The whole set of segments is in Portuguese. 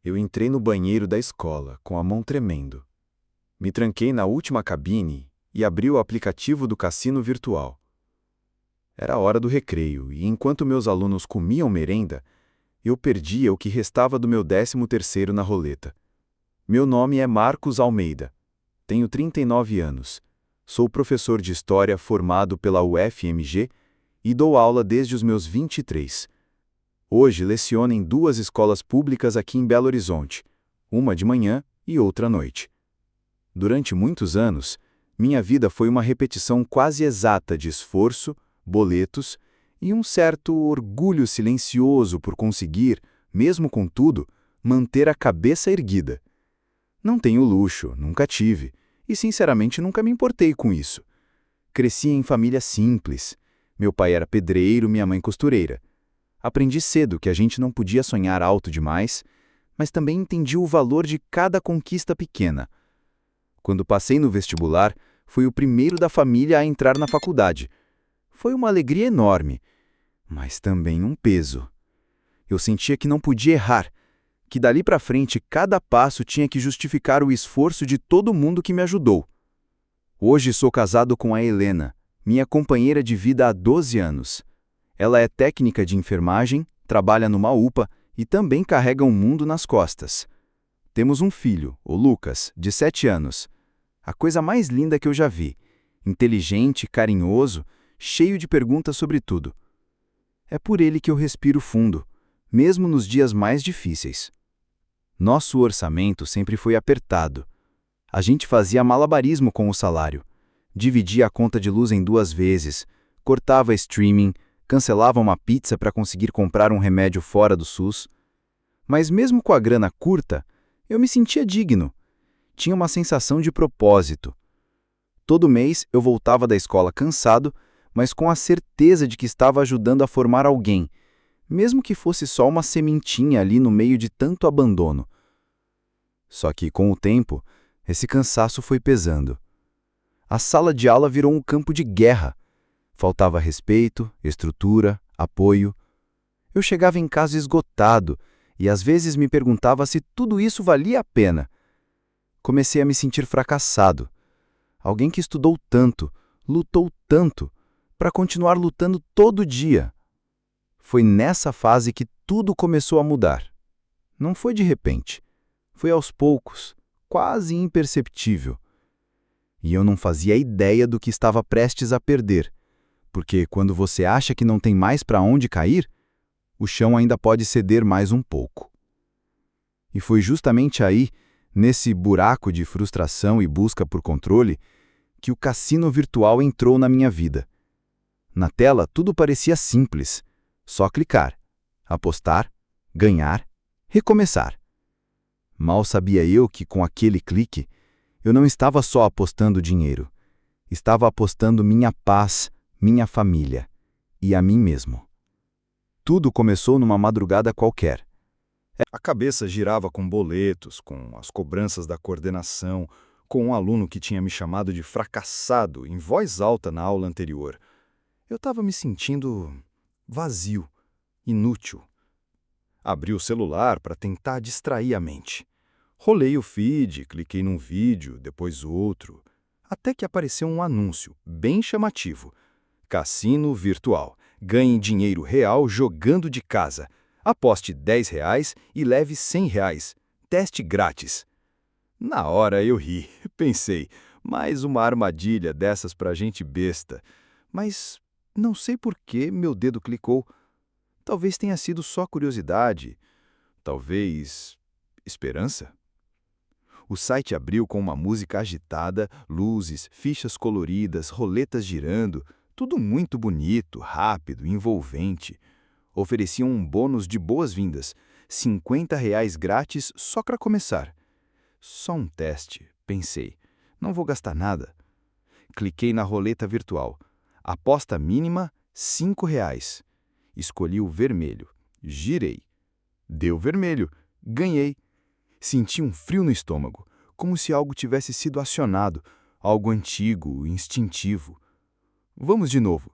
Eu entrei no banheiro da escola, com a mão tremendo. Me tranquei na última cabine e abri o aplicativo do cassino virtual. Era a hora do recreio e, enquanto meus alunos comiam merenda, eu perdia o que restava do meu 13º na roleta. Meu nome é Marcos Almeida. Tenho 39 anos. Sou professor de História formado pela UFMG e dou aula desde os meus 23. Hoje leciono em 2 escolas públicas aqui em Belo Horizonte, uma de manhã e outra à noite. Durante muitos anos, minha vida foi uma repetição quase exata de esforço, boletos e um certo orgulho silencioso por conseguir, mesmo com tudo, manter a cabeça erguida. Não tenho luxo, nunca tive, e sinceramente nunca me importei com isso. Cresci em família simples. Meu pai era pedreiro, minha mãe costureira. Aprendi cedo que a gente não podia sonhar alto demais, mas também entendi o valor de cada conquista pequena. Quando passei no vestibular, fui o primeiro da família a entrar na faculdade. Foi uma alegria enorme, mas também um peso. Eu sentia que não podia errar, que dali para frente cada passo tinha que justificar o esforço de todo mundo que me ajudou. Hoje sou casado com a Helena, minha companheira de vida há 12 anos. Ela é técnica de enfermagem, trabalha numa UPA e também carrega um mundo nas costas. Temos um filho, o Lucas, de 7 anos. A coisa mais linda que eu já vi. Inteligente, carinhoso, cheio de perguntas sobre tudo. É por ele que eu respiro fundo, mesmo nos dias mais difíceis. Nosso orçamento sempre foi apertado. A gente fazia malabarismo com o salário. Dividia a conta de luz em 2 vezes, cortava streaming, cancelava uma pizza para conseguir comprar um remédio fora do SUS. Mas mesmo com a grana curta, eu me sentia digno. Tinha uma sensação de propósito. Todo mês eu voltava da escola cansado, mas com a certeza de que estava ajudando a formar alguém, mesmo que fosse só uma sementinha ali no meio de tanto abandono. Só que, com o tempo, esse cansaço foi pesando. A sala de aula virou um campo de guerra. Faltava respeito, estrutura, apoio. Eu chegava em casa esgotado e às vezes me perguntava se tudo isso valia a pena. Comecei a me sentir fracassado. Alguém que estudou tanto, lutou tanto, para continuar lutando todo dia. Foi nessa fase que tudo começou a mudar. Não foi de repente. Foi aos poucos, quase imperceptível. E eu não fazia ideia do que estava prestes a perder, porque quando você acha que não tem mais para onde cair, o chão ainda pode ceder mais um pouco. E foi justamente aí, nesse buraco de frustração e busca por controle, que o cassino virtual entrou na minha vida. Na tela, tudo parecia simples. Só clicar, apostar, ganhar, recomeçar. Mal sabia eu que, com aquele clique, eu não estava só apostando dinheiro. Estava apostando minha paz, minha família e a mim mesmo. Tudo começou numa madrugada qualquer. A cabeça girava com boletos, com as cobranças da coordenação, com um aluno que tinha me chamado de fracassado em voz alta na aula anterior. Eu estava me sentindo vazio, inútil. Abri o celular para tentar distrair a mente. Rolei o feed, cliquei num vídeo, depois outro, até que apareceu um anúncio bem chamativo. Cassino virtual. Ganhe dinheiro real jogando de casa. Aposte R$ 10 e leve R$ 100. Teste grátis. Na hora eu ri. Pensei, mais uma armadilha dessas pra gente besta. Mas não sei por que meu dedo clicou. Talvez tenha sido só curiosidade. Talvez esperança? O site abriu com uma música agitada, luzes, fichas coloridas, roletas girando, tudo muito bonito, rápido, envolvente. Ofereciam um bônus de boas-vindas, R$ 50 grátis só para começar. Só um teste, pensei. Não vou gastar nada. Cliquei na roleta virtual. Aposta mínima, R$ 5. Escolhi o vermelho. Girei. Deu vermelho. Ganhei. Senti um frio no estômago, como se algo tivesse sido acionado, algo antigo, instintivo. Vamos de novo.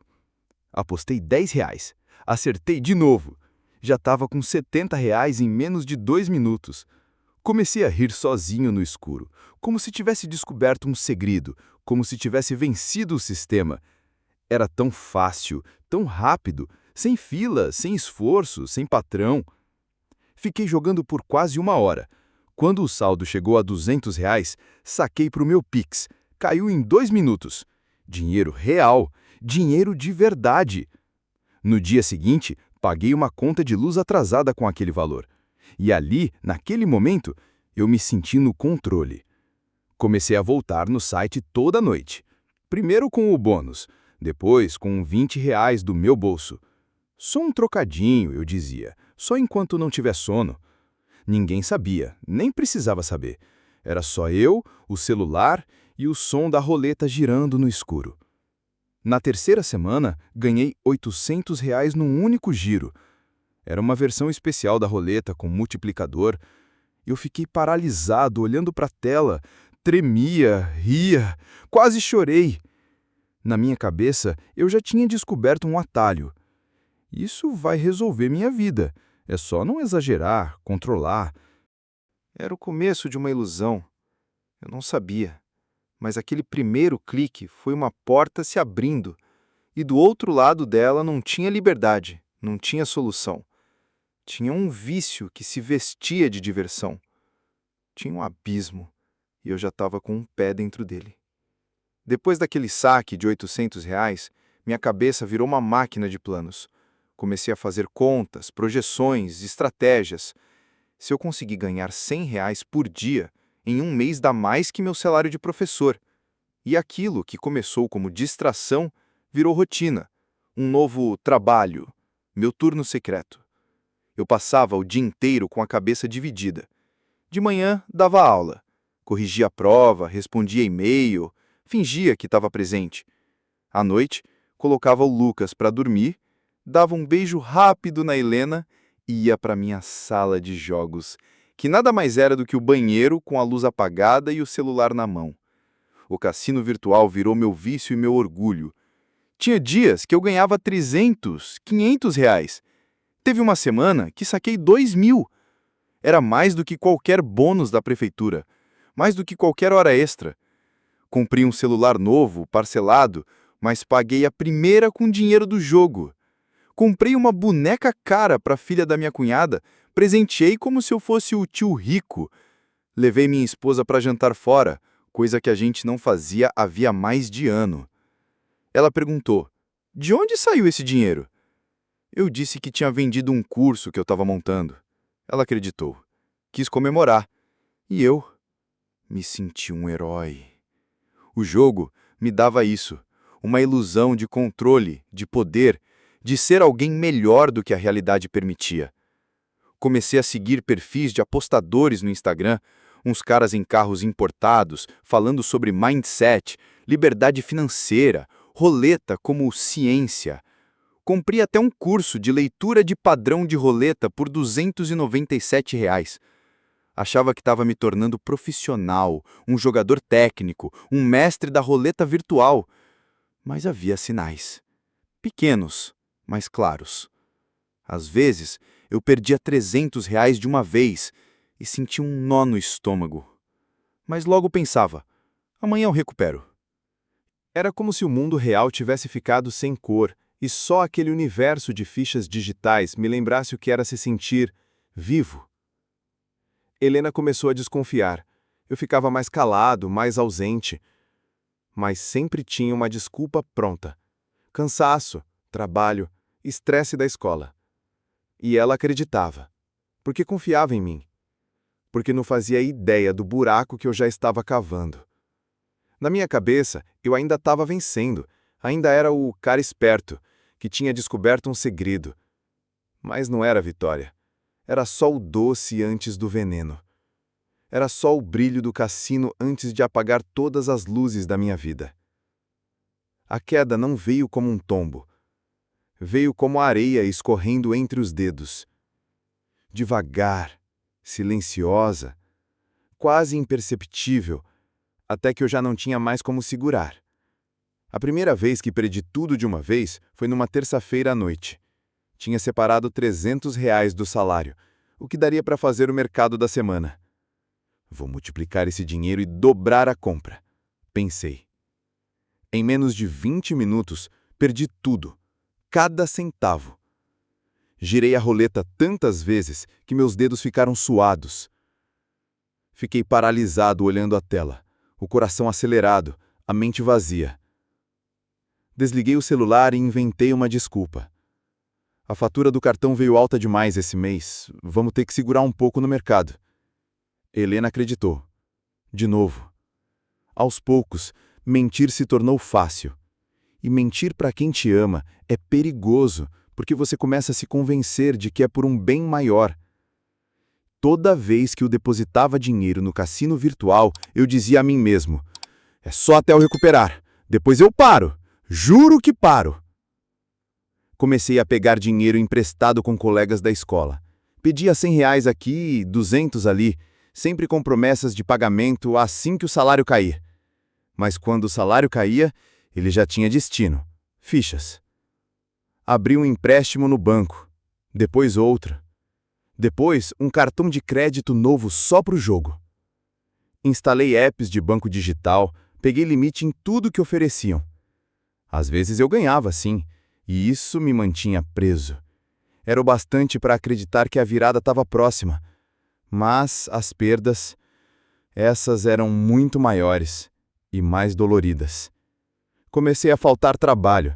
Apostei R$ 10. Acertei de novo. Já estava com R$ 70 em menos de 2 minutos. Comecei a rir sozinho no escuro, como se tivesse descoberto um segredo, como se tivesse vencido o sistema. Era tão fácil, tão rápido, sem fila, sem esforço, sem patrão. Fiquei jogando por quase 1 hora. Quando o saldo chegou a R$ 200, saquei para o meu Pix. Caiu em 2 minutos. Dinheiro real, dinheiro de verdade. No dia seguinte, paguei uma conta de luz atrasada com aquele valor. E ali, naquele momento, eu me senti no controle. Comecei a voltar no site toda noite. Primeiro com o bônus, depois com R$ 20 do meu bolso. Só um trocadinho, eu dizia, só enquanto não tiver sono. Ninguém sabia, nem precisava saber. Era só eu, o celular e o som da roleta girando no escuro. Na terceira semana, ganhei R$ 800 num único giro. Era uma versão especial da roleta com multiplicador. Eu fiquei paralisado olhando para a tela, tremia, ria, quase chorei. Na minha cabeça, eu já tinha descoberto um atalho. Isso vai resolver minha vida. É só não exagerar, controlar. Era o começo de uma ilusão. Eu não sabia. Mas aquele primeiro clique foi uma porta se abrindo. E do outro lado dela não tinha liberdade, não tinha solução. Tinha um vício que se vestia de diversão. Tinha um abismo. E eu já estava com um pé dentro dele. Depois daquele saque de R$ 800, minha cabeça virou uma máquina de planos. Comecei a fazer contas, projeções, estratégias. Se eu conseguir ganhar R$ 100 por dia, em um mês dá mais que meu salário de professor. E aquilo que começou como distração virou rotina, um novo trabalho, meu turno secreto. Eu passava o dia inteiro com a cabeça dividida. De manhã, dava aula, corrigia a prova, respondia e-mail, fingia que estava presente. À noite, colocava o Lucas para dormir, dava um beijo rápido na Helena e ia para minha sala de jogos, que nada mais era do que o banheiro com a luz apagada e o celular na mão. O cassino virtual virou meu vício e meu orgulho. Tinha dias que eu ganhava 300, 500 reais. Teve uma semana que saquei 2.000. Era mais do que qualquer bônus da prefeitura, mais do que qualquer hora extra. Comprei um celular novo, parcelado, mas paguei a primeira com dinheiro do jogo. Comprei uma boneca cara para a filha da minha cunhada, presenteei como se eu fosse o tio rico. Levei minha esposa para jantar fora, coisa que a gente não fazia havia mais de ano. Ela perguntou: "De onde saiu esse dinheiro?" Eu disse que tinha vendido um curso que eu estava montando. Ela acreditou. Quis comemorar. E eu me senti um herói. O jogo me dava isso, uma ilusão de controle, de poder, de ser alguém melhor do que a realidade permitia. Comecei a seguir perfis de apostadores no Instagram, uns caras em carros importados, falando sobre mindset, liberdade financeira, roleta como ciência. Comprei até um curso de leitura de padrão de roleta por R$ 297. Achava que estava me tornando profissional, um jogador técnico, um mestre da roleta virtual. Mas havia sinais. Pequenos, mas claros. Às vezes, eu perdia R$ 300 de uma vez e sentia um nó no estômago. Mas logo pensava, amanhã eu recupero. Era como se o mundo real tivesse ficado sem cor e só aquele universo de fichas digitais me lembrasse o que era se sentir vivo. Helena começou a desconfiar. Eu ficava mais calado, mais ausente. Mas sempre tinha uma desculpa pronta. Cansaço, trabalho, estresse da escola. E ela acreditava, porque confiava em mim. Porque não fazia ideia do buraco que eu já estava cavando. Na minha cabeça, eu ainda estava vencendo, ainda era o cara esperto, que tinha descoberto um segredo. Mas não era vitória. Era só o doce antes do veneno. Era só o brilho do cassino antes de apagar todas as luzes da minha vida. A queda não veio como um tombo. Veio como a areia escorrendo entre os dedos. Devagar, silenciosa, quase imperceptível, até que eu já não tinha mais como segurar. A primeira vez que perdi tudo de uma vez foi numa terça-feira à noite. Tinha separado R$ 300 do salário, o que daria para fazer o mercado da semana. Vou multiplicar esse dinheiro e dobrar a compra, pensei. Em menos de 20 minutos, perdi tudo, cada centavo. Girei a roleta tantas vezes que meus dedos ficaram suados. Fiquei paralisado olhando a tela, o coração acelerado, a mente vazia. Desliguei o celular e inventei uma desculpa. A fatura do cartão veio alta demais esse mês, vamos ter que segurar um pouco no mercado. Helena acreditou. De novo. Aos poucos, mentir se tornou fácil. E mentir para quem te ama é perigoso, porque você começa a se convencer de que é por um bem maior. Toda vez que eu depositava dinheiro no cassino virtual, eu dizia a mim mesmo: é só até eu recuperar, depois eu paro, juro que paro. Comecei a pegar dinheiro emprestado com colegas da escola. Pedia R$ 100 aqui, 200 ali, sempre com promessas de pagamento assim que o salário cair. Mas quando o salário caía, ele já tinha destino, fichas. Abri um empréstimo no banco, depois outro. Depois, um cartão de crédito novo só para o jogo. Instalei apps de banco digital, peguei limite em tudo que ofereciam. Às vezes eu ganhava, sim, e isso me mantinha preso. Era o bastante para acreditar que a virada estava próxima. Mas as perdas, essas eram muito maiores e mais doloridas. Comecei a faltar trabalho.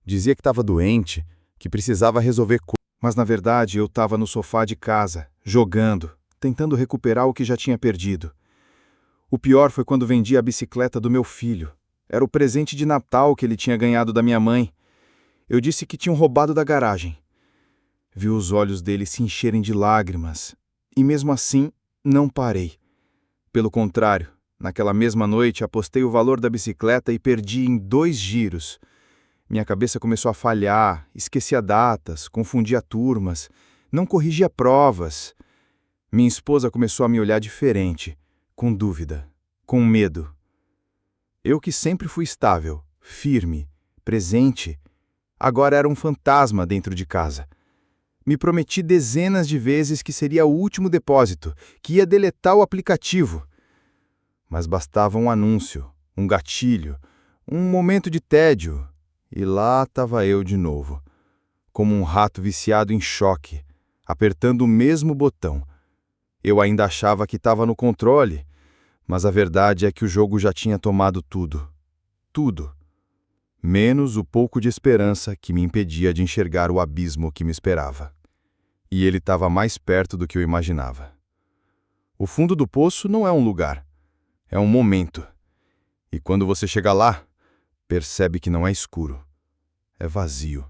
Dizia que estava doente, que precisava resolver coisas. Mas na verdade eu estava no sofá de casa, jogando, tentando recuperar o que já tinha perdido. O pior foi quando vendi a bicicleta do meu filho. Era o presente de Natal que ele tinha ganhado da minha mãe. Eu disse que tinham roubado da garagem. Vi os olhos dele se encherem de lágrimas. E mesmo assim, não parei. Pelo contrário, naquela mesma noite apostei o valor da bicicleta e perdi em 2 giros. Minha cabeça começou a falhar, esquecia datas, confundia turmas, não corrigia provas. Minha esposa começou a me olhar diferente, com dúvida, com medo. Eu que sempre fui estável, firme, presente, agora era um fantasma dentro de casa. Me prometi dezenas de vezes que seria o último depósito, que ia deletar o aplicativo. Mas bastava um anúncio, um gatilho, um momento de tédio, e lá estava eu de novo, como um rato viciado em choque, apertando o mesmo botão. Eu ainda achava que estava no controle, mas a verdade é que o jogo já tinha tomado tudo. Tudo. Menos o pouco de esperança que me impedia de enxergar o abismo que me esperava. E ele estava mais perto do que eu imaginava. O fundo do poço não é um lugar, é um momento. E quando você chega lá, percebe que não é escuro, é vazio.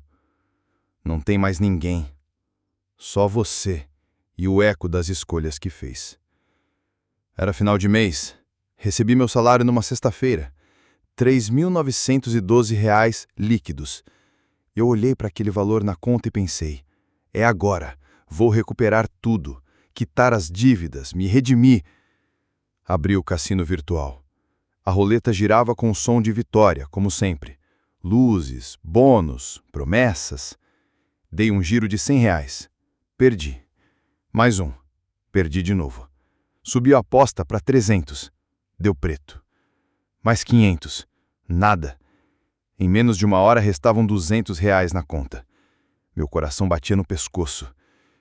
Não tem mais ninguém, só você e o eco das escolhas que fez. Era final de mês, recebi meu salário numa sexta-feira, R$ 3.912 líquidos. Eu olhei para aquele valor na conta e pensei, é agora, vou recuperar tudo, quitar as dívidas, me redimir. Abri o cassino virtual. A roleta girava com o som de vitória, como sempre. Luzes, bônus, promessas. Dei um giro de R$ 100. Perdi. Mais um. Perdi de novo. Subi a aposta para 300. Deu preto. Mais 500. Nada. Em menos de uma hora restavam R$ 200 na conta. Meu coração batia no pescoço.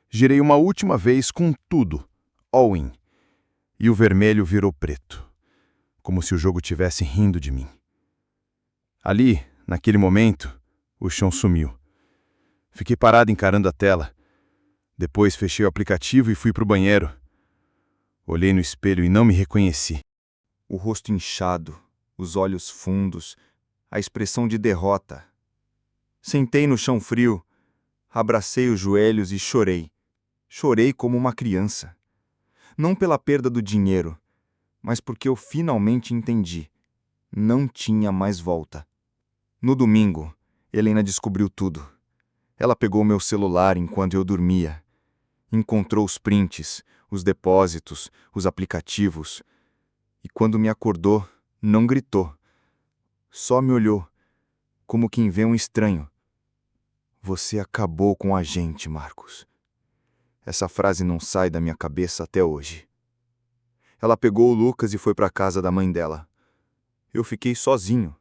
Girei uma última vez com tudo. All in. E o vermelho virou preto. Como se o jogo tivesse rindo de mim. Ali, naquele momento, o chão sumiu. Fiquei parado encarando a tela. Depois fechei o aplicativo e fui para o banheiro. Olhei no espelho e não me reconheci. O rosto inchado, os olhos fundos, a expressão de derrota. Sentei no chão frio, abracei os joelhos e chorei. Chorei como uma criança. Não pela perda do dinheiro, mas porque eu finalmente entendi. Não tinha mais volta. No domingo, Helena descobriu tudo. Ela pegou meu celular enquanto eu dormia. Encontrou os prints, os depósitos, os aplicativos. E quando me acordou, não gritou. Só me olhou, como quem vê um estranho. Você acabou com a gente, Marcos. Essa frase não sai da minha cabeça até hoje. Ela pegou o Lucas e foi para a casa da mãe dela. Eu fiquei sozinho,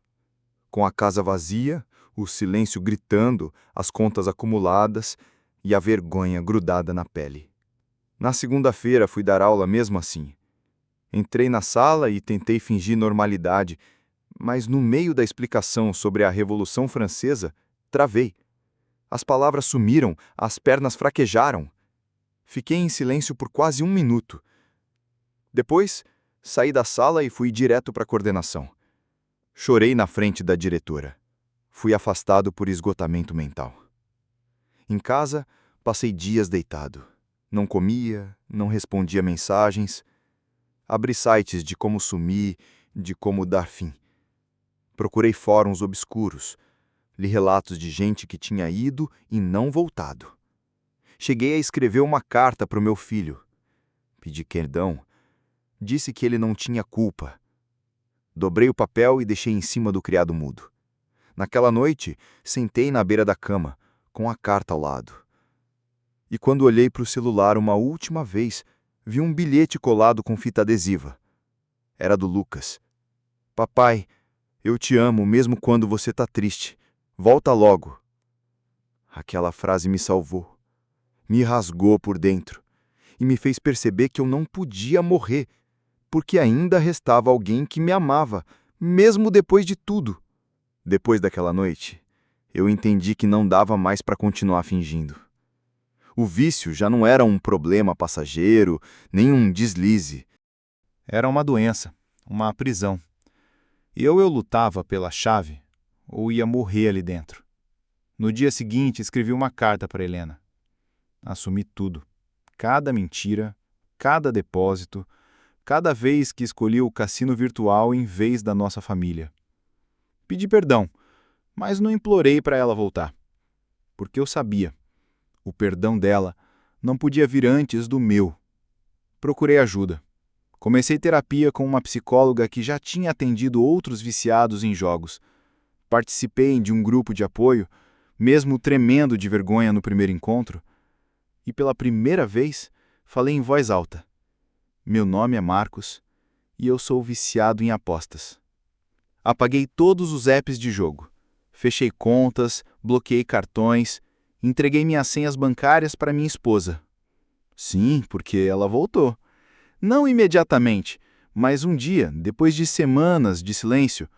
com a casa vazia, o silêncio gritando, as contas acumuladas e a vergonha grudada na pele. Na segunda-feira fui dar aula mesmo assim. Entrei na sala e tentei fingir normalidade, mas no meio da explicação sobre a Revolução Francesa, travei. As palavras sumiram, as pernas fraquejaram. Fiquei em silêncio por quase 1 minuto. Depois, saí da sala e fui direto para a coordenação. Chorei na frente da diretora. Fui afastado por esgotamento mental. Em casa, passei dias deitado. Não comia, não respondia mensagens. Abri sites de como sumir, de como dar fim. Procurei fóruns obscuros. Li relatos de gente que tinha ido e não voltado. Cheguei a escrever uma carta para o meu filho. Pedi perdão. Disse que ele não tinha culpa. Dobrei o papel e deixei em cima do criado mudo. Naquela noite, sentei na beira da cama, com a carta ao lado. E quando olhei para o celular uma última vez, vi um bilhete colado com fita adesiva. Era do Lucas. Papai, eu te amo mesmo quando você está triste. Volta logo. Aquela frase me salvou. Me rasgou por dentro e me fez perceber que eu não podia morrer, porque ainda restava alguém que me amava, mesmo depois de tudo. Depois daquela noite, eu entendi que não dava mais para continuar fingindo. O vício já não era um problema passageiro, nem um deslize. Era uma doença, uma prisão. E ou eu lutava pela chave, ou ia morrer ali dentro. No dia seguinte, escrevi uma carta para Helena. Assumi tudo. Cada mentira, cada depósito, cada vez que escolhi o cassino virtual em vez da nossa família. Pedi perdão, mas não implorei para ela voltar. Porque eu sabia. O perdão dela não podia vir antes do meu. Procurei ajuda. Comecei terapia com uma psicóloga que já tinha atendido outros viciados em jogos. Participei de um grupo de apoio, mesmo tremendo de vergonha no primeiro encontro, e pela primeira vez falei em voz alta. Meu nome é Marcos e eu sou viciado em apostas. Apaguei todos os apps de jogo. Fechei contas, bloqueei cartões, entreguei minhas senhas bancárias para minha esposa. Sim, porque ela voltou. Não imediatamente, mas um dia, depois de semanas de silêncio,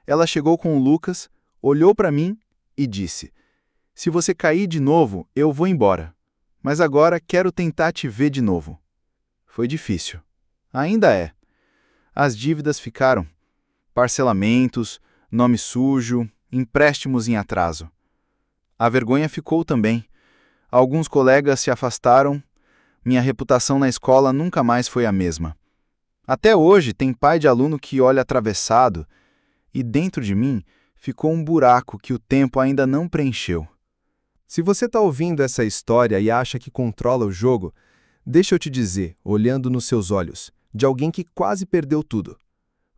ela chegou com o Lucas, olhou para mim e disse: Se você cair de novo, eu vou embora. Mas agora quero tentar te ver de novo. Foi difícil. Ainda é. As dívidas ficaram. Parcelamentos, nome sujo, empréstimos em atraso. A vergonha ficou também. Alguns colegas se afastaram. Minha reputação na escola nunca mais foi a mesma. Até hoje tem pai de aluno que olha atravessado e dentro de mim ficou um buraco que o tempo ainda não preencheu. Se você está ouvindo essa história e acha que controla o jogo, deixa eu te dizer, olhando nos seus olhos, de alguém que quase perdeu tudo.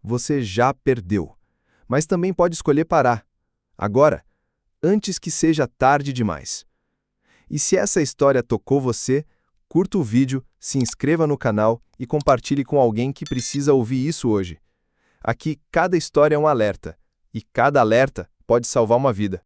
Você já perdeu, mas também pode escolher parar. Agora, antes que seja tarde demais. E se essa história tocou você, curta o vídeo, se inscreva no canal e compartilhe com alguém que precisa ouvir isso hoje. Aqui, cada história é um alerta, e cada alerta pode salvar uma vida.